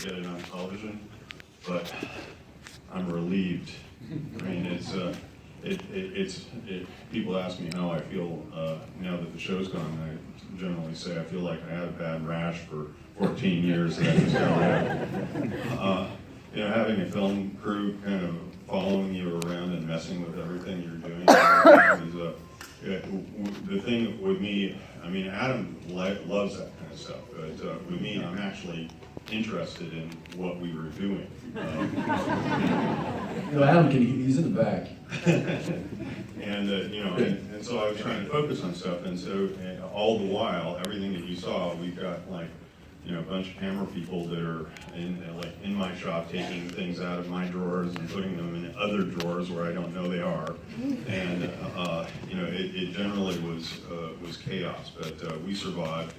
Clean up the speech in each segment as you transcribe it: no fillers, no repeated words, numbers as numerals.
get it on television, but I'm relieved. I mean, people ask me how I feel now that the show's gone. I generally say I feel like I had a bad rash for 14 years that I just got rid of. Having a film crew kind of following you around and messing with everything you're doing is the thing with me. I mean, Adam loves that kind of stuff, but with me, I'm actually interested in what we were doing. Adam he's in the back. And so I was trying to focus on stuff, and so all the while, everything that you saw, we've got a bunch of camera people that are in my shop taking things out of my drawers and putting them in other drawers where I don't know they are, and it generally was chaos, but we survived,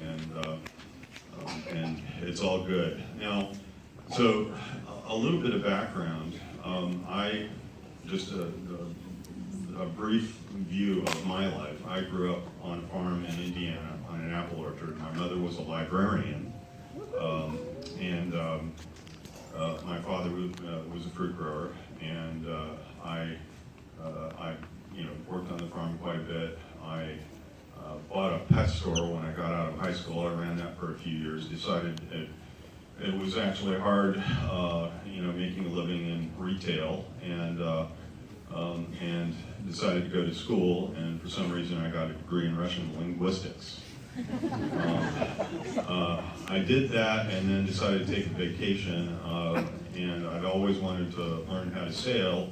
and it's all good now. So a little bit of background. Just a brief view of my life. I grew up on a farm in Indiana on an apple orchard. My mother was a librarian. My father was a fruit grower, and I worked on the farm quite a bit. I bought a pet store when I got out of high school. I ran that for a few years. Decided it was actually hard, making a living in retail, and decided to go to school. And for some reason, I got a degree in Russian linguistics. I did that and then decided to take a vacation, and I'd always wanted to learn how to sail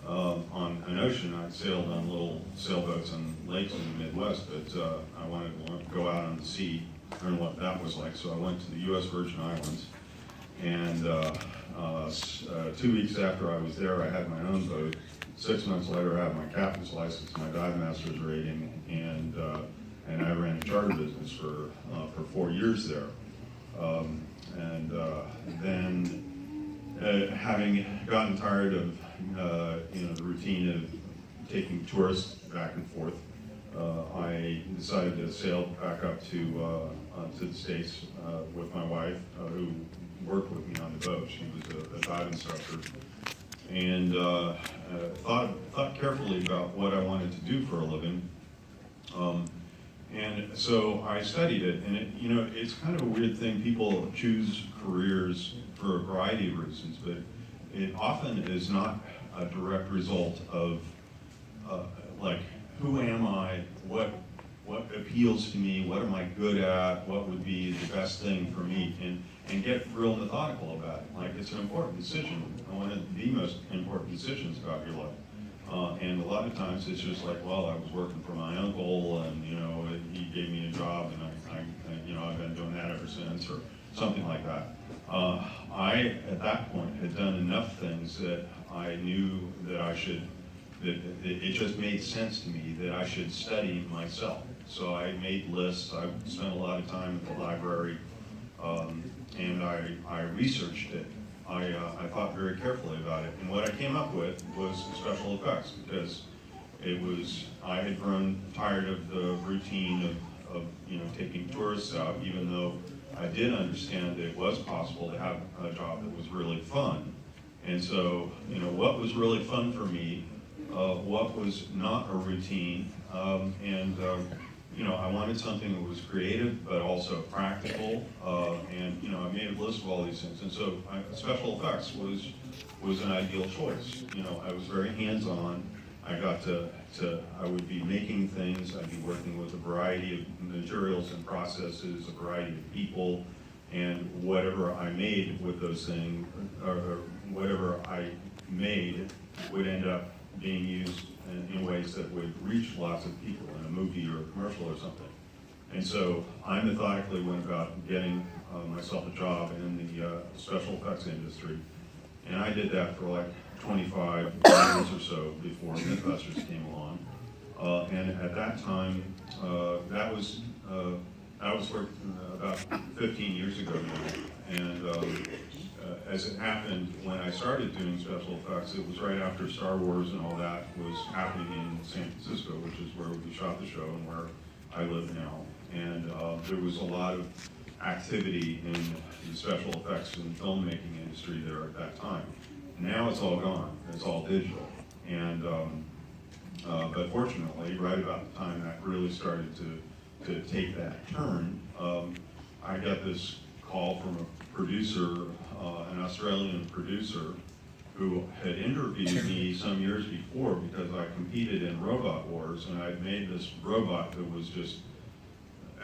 on an ocean. I'd sailed on little sailboats on lakes in the Midwest, but I wanted to go out on the sea, learn what that was like. So I went to the U.S. Virgin Islands, and 2 weeks after I was there, I had my own boat. 6 months later, I had my captain's license, my dive master's rating, and I ran a charter business for 4 years there. Then, having gotten tired of the routine of taking tourists back and forth, I decided to sail back up to the States with my wife, who worked with me on the boat. She was a dive instructor, and thought carefully about what I wanted to do for a living. And so I studied it, and it's kind of a weird thing. People choose careers for a variety of reasons, but it often is not a direct result of who am I, what appeals to me, what am I good at, what would be the best thing for me, and get real methodical about it. It's an important decision, one of the most important decisions about your life. And a lot of times it's just I was working for my uncle, and he gave me a job, and I've been doing that ever since, or something like that. I, at that point, had done enough things that I knew that it just made sense to me that I should study myself. So I made lists. I spent a lot of time at the library, and I researched it. I thought very carefully about it, and what I came up with was special effects, because I had grown tired of the routine of taking tourists out, even though I did understand that it was possible to have a job that was really fun. And so, what was really fun for me, what was not a routine, I wanted something that was creative but also practical, and I made a list of all these things. And so special effects was an ideal choice. I was very hands-on. I would be making things. I'd be working with a variety of materials and processes, a variety of people, and whatever I made with those things, or whatever I made, would end up being used in ways that would reach lots of people in a movie or a commercial or something. And so I methodically went about getting myself a job in the special effects industry, and I did that for 25 years or so before Mythbusters came along. And at that time, that was about 15 years ago now. And as it happened, when I started doing special effects, it was right after Star Wars and all that was happening in San Francisco, which is where we shot the show and where I live now. And there was a lot of activity in the special effects and filmmaking industry there at that time. Now it's all gone. It's all digital. And but fortunately, right about the time that really started to take that turn, I got this call from a producer, an Australian producer, who had interviewed me some years before because I competed in Robot Wars, and I'd made this robot that was just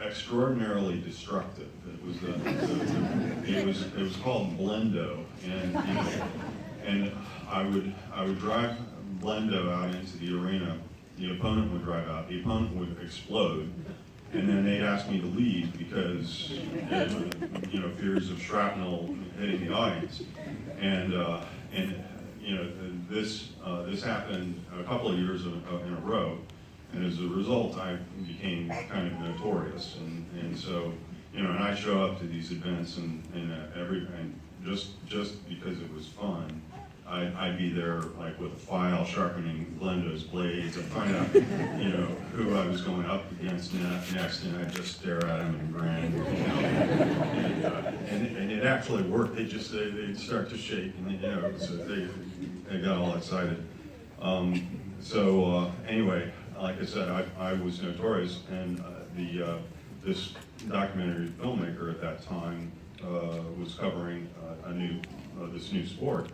extraordinarily destructive. It was called Blendo, and you know, and I would drive Blendo out into the arena. The opponent would drive out. The opponent would explode, and then they'd ask me to leave because you know, fears of shrapnel hitting the audience, and you know, this happened a couple of years in a row. And as a result, I became kind of notorious, and so, you know, and I show up to these events, and just because it was fun, I'd be there like with a file sharpening Blendo's blades and find out, you know, who I was going up against next, and I'd just stare at him and grin, you know, and it actually worked. They'd start to shake, and you know, so they got all excited. Anyway. Like I said, I was notorious, and this documentary filmmaker at that time was covering this new sport.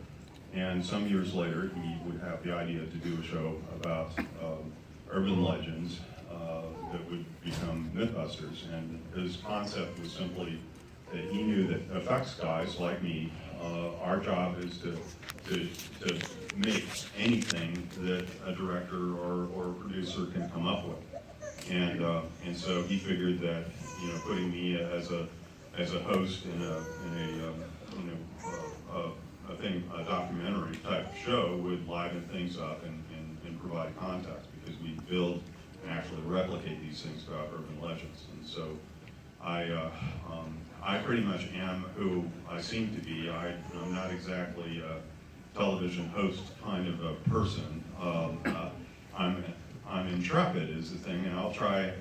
And some years later, he would have the idea to do a show about urban legends that would become Mythbusters. And his concept was simply that he knew that effects guys like me, our job is to make anything that a director or producer can come up with, and so he figured that, you know, putting me as a host in a documentary type show would liven things up and provide context, because we build and actually replicate these things about urban legends. And so I pretty much am who I seem to be. I'm not exactly a television host kind of a person. I'm intrepid is the thing, and I'll try.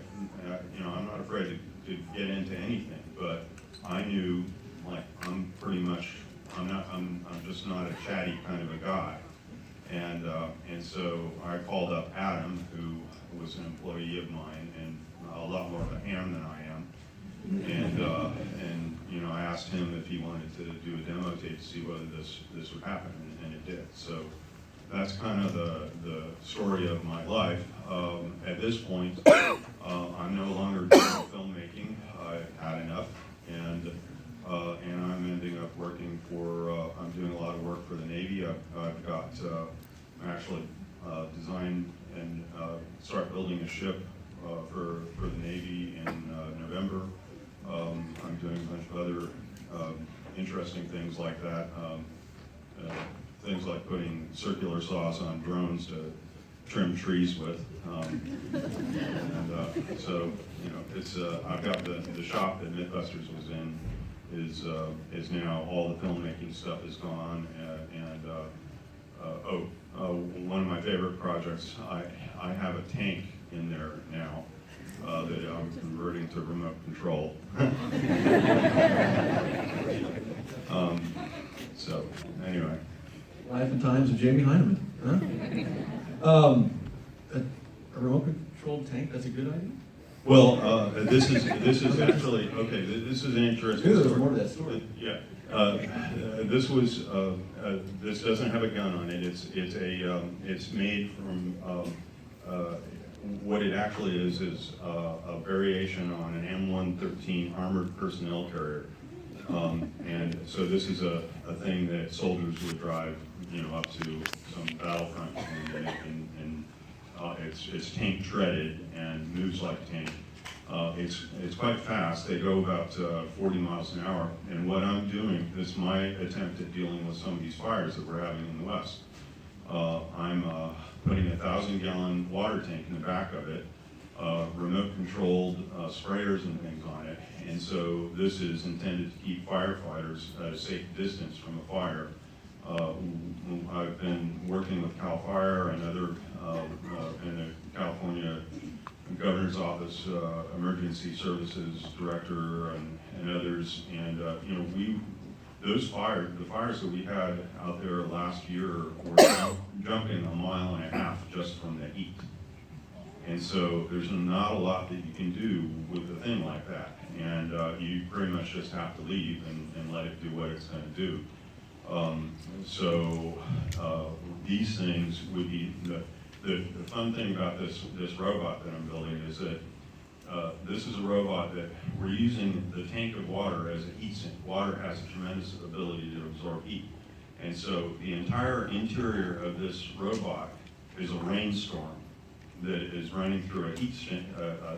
You know, I'm not afraid to get into anything. But I knew, like, I'm just not a chatty kind of a guy. And so I called up Adam, who was an employee of mine and a lot more of a ham than I am. And you know, I asked him if he wanted to do a demo tape to see whether this would happen, and it did. So that's kind of the story of my life. At this point, I'm no longer doing filmmaking. I had enough, and I'm ending up working for. I'm doing a lot of work for the Navy. I've got actually designed and start building a ship for the Navy in November. I'm doing a bunch of other interesting things like that. Things like putting circular saws on drones to trim trees with. So, you know, it's I've got the shop that Mythbusters was in is now all the filmmaking stuff is gone, one of my favorite projects, I have a tank in there now that I'm converting to remote control. So anyway. Life and Times of Jamie Heineman, huh? A remote controlled tank, that's a good idea? Well, this is actually, okay, this is an interesting story. There's more to that story. Yeah. This doesn't have a gun on it. It's made from, what it actually is a variation on an M113 armored personnel carrier. And so this is a thing that soldiers would drive, you know, up to some battlefront, and it's tank treaded and moves like a tank. It's quite fast. They go about 40 miles an hour. And what I'm doing is my attempt at dealing with some of these fires that we're having in the West. I'm putting a 1,000-gallon water tank in the back of it, remote controlled sprayers and things on it. And so this is intended to keep firefighters at a safe distance from a fire. I've been working with CAL FIRE and other and the California governor's office, emergency services director, and others. And you know, the fires that we had out there last year were jumping 1.5 miles just from the heat. And so there's not a lot that you can do with a thing like that. And you pretty much just have to leave and let it do what it's going to do. These things would be, the fun thing about this robot that I'm building is that this is a robot that we're using the tank of water as a heat sink. Water has a tremendous ability to absorb heat. And so the entire interior of this robot is a rainstorm that is running through a heat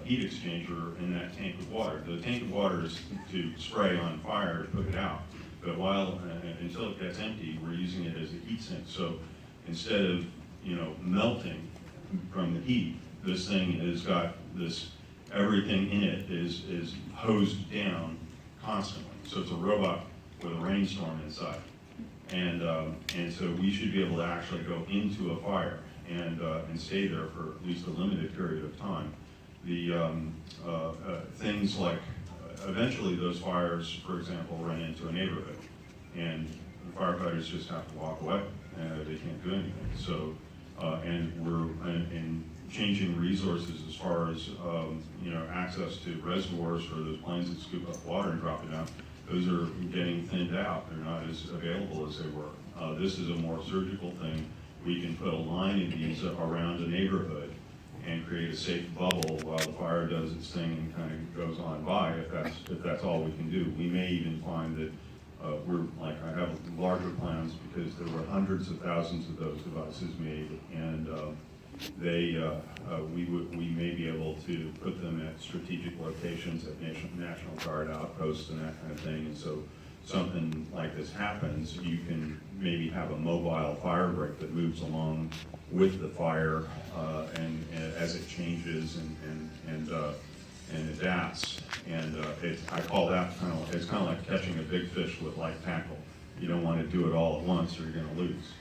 exchanger in that tank of water. The tank of water is to spray on fire to put it out. But until it gets empty, we're using it as a heat sink. So instead of, you know, melting from the heat, this thing has got this, everything in it is hosed down constantly. So it's a robot with a rainstorm inside. And so we should be able to actually go into a fire and stay there for at least a limited period of time. Things like, eventually those fires, for example, run into a neighborhood, and the firefighters just have to walk away, and they can't do anything. So, and we're in changing resources as far as you know, access to reservoirs for those planes that scoop up water and drop it down. Those are getting thinned out. They're not as available as they were. This is a more surgical thing. We can put a line of these around a neighborhood and create a safe bubble while the fire does its thing and kind of goes on by, if that's all we can do. We may even find that I have larger plans because there were hundreds of thousands of those devices made, and we may be able to put them at strategic locations at National Guard outposts and that kind of thing. And so something like this happens, you can maybe have a mobile fire break that moves along with the fire and as it changes and adapts. And I call that it's kind of like catching a big fish with light tackle. You don't want to do it all at once or you're going to lose.